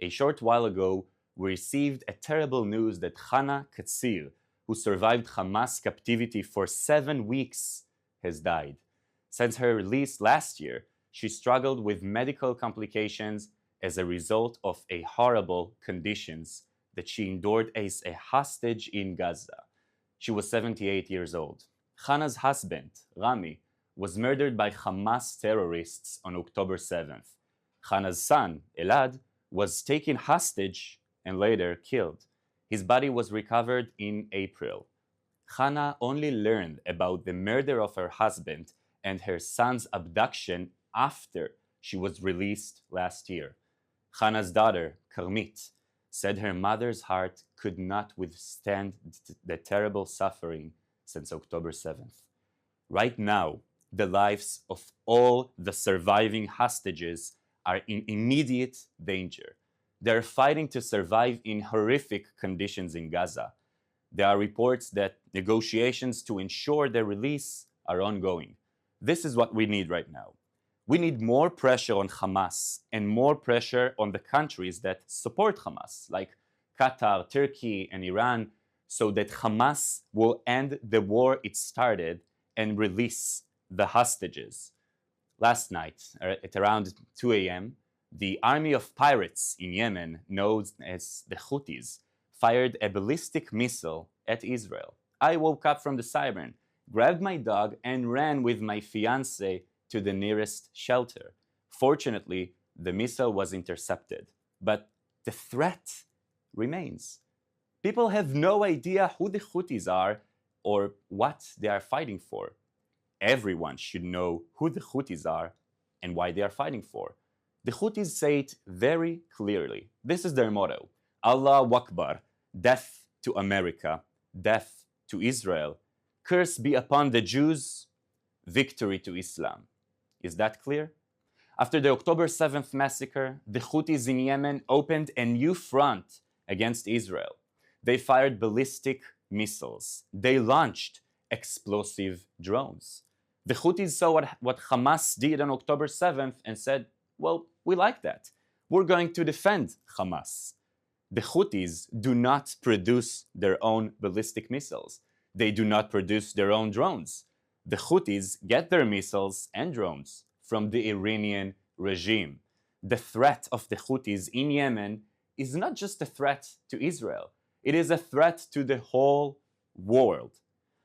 A short while ago, we received a terrible news that Hana Katsir, who survived Hamas captivity for 7 weeks, has died. Since her release last year, she struggled with medical complications as a result of a horrible conditions that she endured as a hostage in Gaza. She was 78 years old. Hana's husband, Rami, was murdered by Hamas terrorists on October 7th. Hana's son, Elad, was taken hostage and later killed. His body was recovered in April. Hana only learned about the murder of her husband and her son's abduction after she was released last year. Hana's daughter, Karmit, said her mother's heart could not withstand the terrible suffering since October 7th. Right now, the lives of all the surviving hostages are in immediate danger. They're fighting to survive in horrific conditions in Gaza. There are reports that negotiations to ensure their release are ongoing. This is what we need right now. We need more pressure on Hamas and more pressure on the countries that support Hamas, like Qatar, Turkey, and Iran, so that Hamas will end the war it started and release the hostages. Last night, at around 2 a.m., the army of pirates in Yemen, known as the Houthis, fired a ballistic missile at Israel. I woke up from the siren, grabbed my dog, and ran with my fiancé to the nearest shelter. Fortunately, the missile was intercepted, but the threat remains. People have no idea who the Houthis are or what they are fighting for. Everyone should know who the Houthis are and why they are fighting for. The Houthis say it very clearly. This is their motto: Allah Akbar, death to America, death to Israel, curse be upon the Jews, victory to Islam. Is that clear? After the October 7th massacre, the Houthis in Yemen opened a new front against Israel. They fired ballistic missiles. They launched explosive drones. The Houthis saw what Hamas did on October 7th and said, well, we like that. We're going to defend Hamas. The Houthis do not produce their own ballistic missiles. They do not produce their own drones. The Houthis get their missiles and drones from the Iranian regime. The threat of the Houthis in Yemen is not just a threat to Israel. It is a threat to the whole world.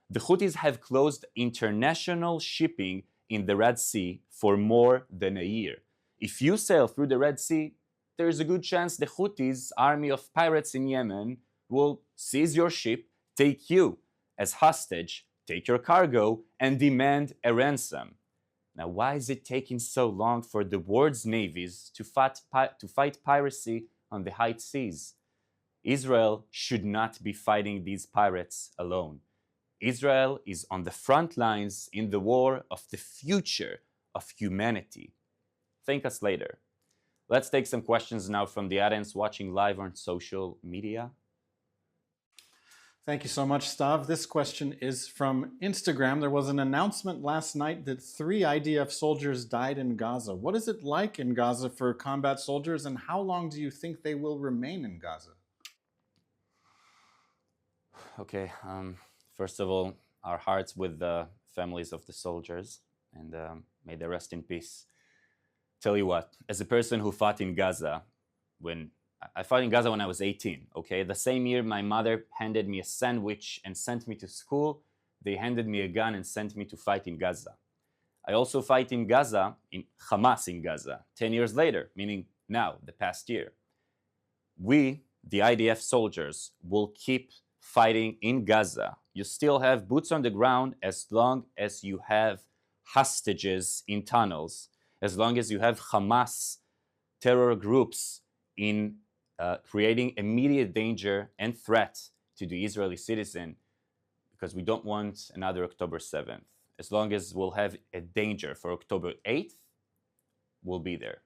The Houthis have closed international shipping in the Red Sea for more than a year. If you sail through the Red Sea, there is a good chance the Houthis, army of pirates in Yemen, will seize your ship, take you as hostage, take your cargo, and demand a ransom. Now, why is it taking so long for the world's navies to fight piracy on the high seas? Israel should not be fighting these pirates alone. Israel is on the front lines in the war of the future of humanity. Thank us later. Let's take some questions now from the audience watching live on social media. Thank you so much, Stav. This question is from Instagram. There was an announcement last night that 3 IDF soldiers died in Gaza. What is it like in Gaza for combat soldiers, and how long do you think they will remain in Gaza? Okay, first of all, our hearts with the families of the soldiers, and may they rest in peace. Tell you what, as a person who fought in Gaza, when I fought in Gaza when I was 18, okay? The same year my mother handed me a sandwich and sent me to school, they handed me a gun and sent me to fight in Gaza. I also fight in Gaza, in Hamas in Gaza, 10 years later, meaning now, the past year. We, the IDF soldiers, will keep fighting in Gaza. You still have boots on the ground as long as you have hostages in tunnels, as long as you have Hamas terror groups in creating immediate danger and threat to the Israeli citizen, because we don't want another October 7th. As long as we'll have a danger for October 8th, we'll be there.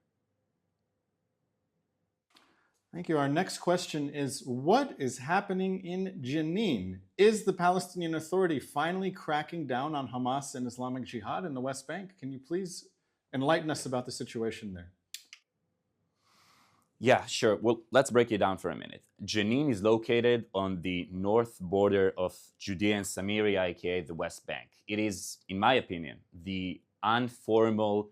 Thank you. Our next question is, what is happening in Jenin? Is the Palestinian Authority finally cracking down on Hamas and Islamic Jihad in the West Bank? Can you please enlighten us about the situation there? Yeah, sure. Well, let's break it down for a minute. Jenin is located on the north border of Judea and Samaria, aka the West Bank. It is, in my opinion, the informal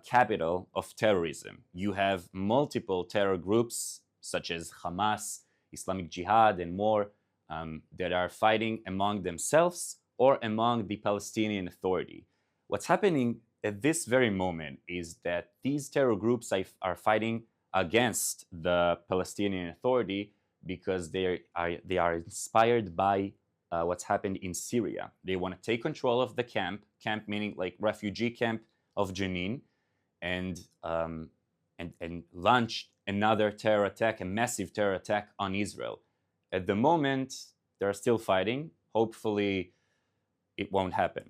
capital of terrorism. You have multiple terror groups such as Hamas, Islamic Jihad, and more that are fighting among themselves or among the Palestinian Authority. What's happening at this very moment is that these terror groups are fighting against the Palestinian Authority because they are inspired by what's happened in Syria. They want to take control of the camp meaning like refugee camp of Jenin, and launch another terror attack, a massive terror attack on Israel. At the moment, they're still fighting. Hopefully, it won't happen.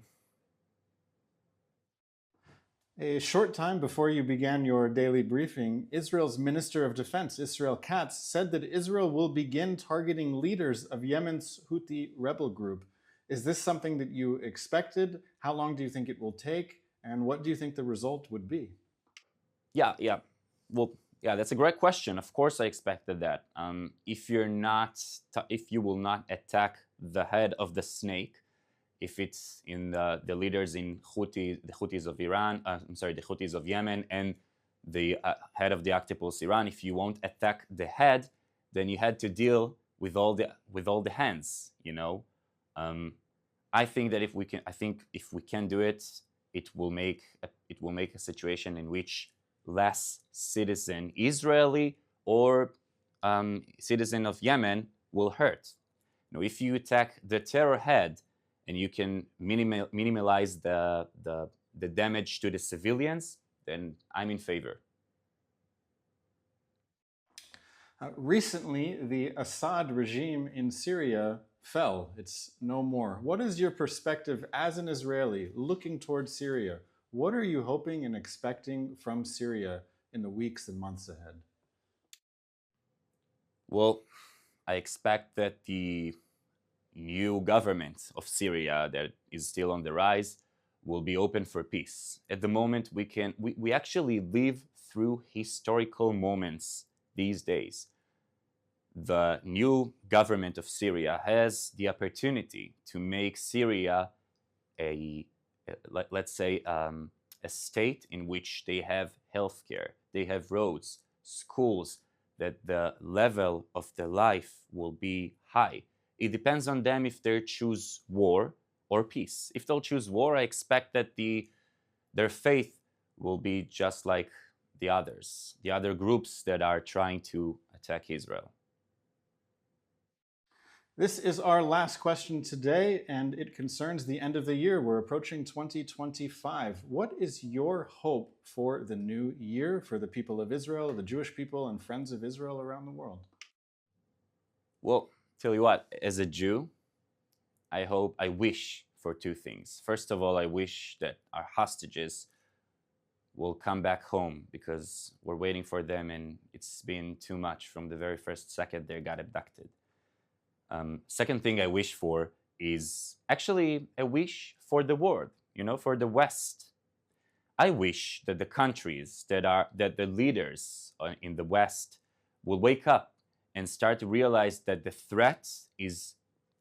A short time before you began your daily briefing, Israel's Minister of Defense, Israel Katz, said that Israel will begin targeting leaders of Yemen's Houthi Rebel group. Is this something that you expected? How long do you think it will take? And what do you think the result would be? Yeah. Well, yeah, that's a great question. Of course, I expected that. If you will not attack the head of the snake, if it's in the leaders in the Houthis of Iran, the Houthis of Yemen, and the head of the octopus Iran, if you won't attack the head, then you had to deal with all the hands. I think that if we can do it, it will make a situation in which less citizen Israeli or citizen of Yemen will hurt. If you attack the terror head, and you can minimize the damage to the civilians, then I'm in favor. Recently, the Assad regime in Syria fell. It's no more. What is your perspective as an Israeli looking towards Syria? What are you hoping and expecting from Syria in the weeks and months ahead? Well, I expect that the new government of Syria that is still on the rise will be open for peace. At the moment, we actually live through historical moments these days. The new government of Syria has the opportunity to make Syria a state in which they have healthcare, they have roads, schools, that the level of their life will be high. It depends on them if they choose war or peace. If they'll choose war, I expect that their faith will be just like the other groups that are trying to attack Israel. This is our last question today, and it concerns the end of the year. We're approaching 2025. What is your hope for the new year, for the people of Israel, the Jewish people, and friends of Israel around the world? Well, tell you what, as a Jew, I wish for two things. First of all, I wish that our hostages will come back home because we're waiting for them and it's been too much from the very first second they got abducted. Second thing I wish for is actually a wish for the world, for the West. I wish that the countries that the leaders in the West will wake up and start to realize that the threat is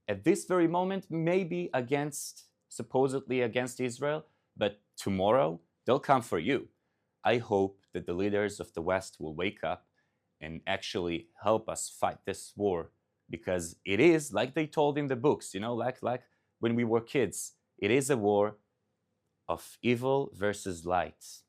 at this very moment maybe supposedly against Israel, but tomorrow they'll come for you. I hope that the leaders of the West will wake up and actually help us fight this war, because it is, like they told in the books, like when we were kids, it is a war of evil versus light.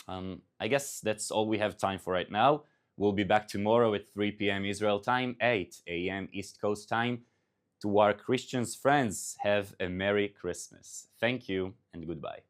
I guess that's all we have time for right now. We'll be back tomorrow at 3 p.m. Israel time, 8 a.m. East Coast time. To our Christian friends, have a Merry Christmas. Thank you and goodbye.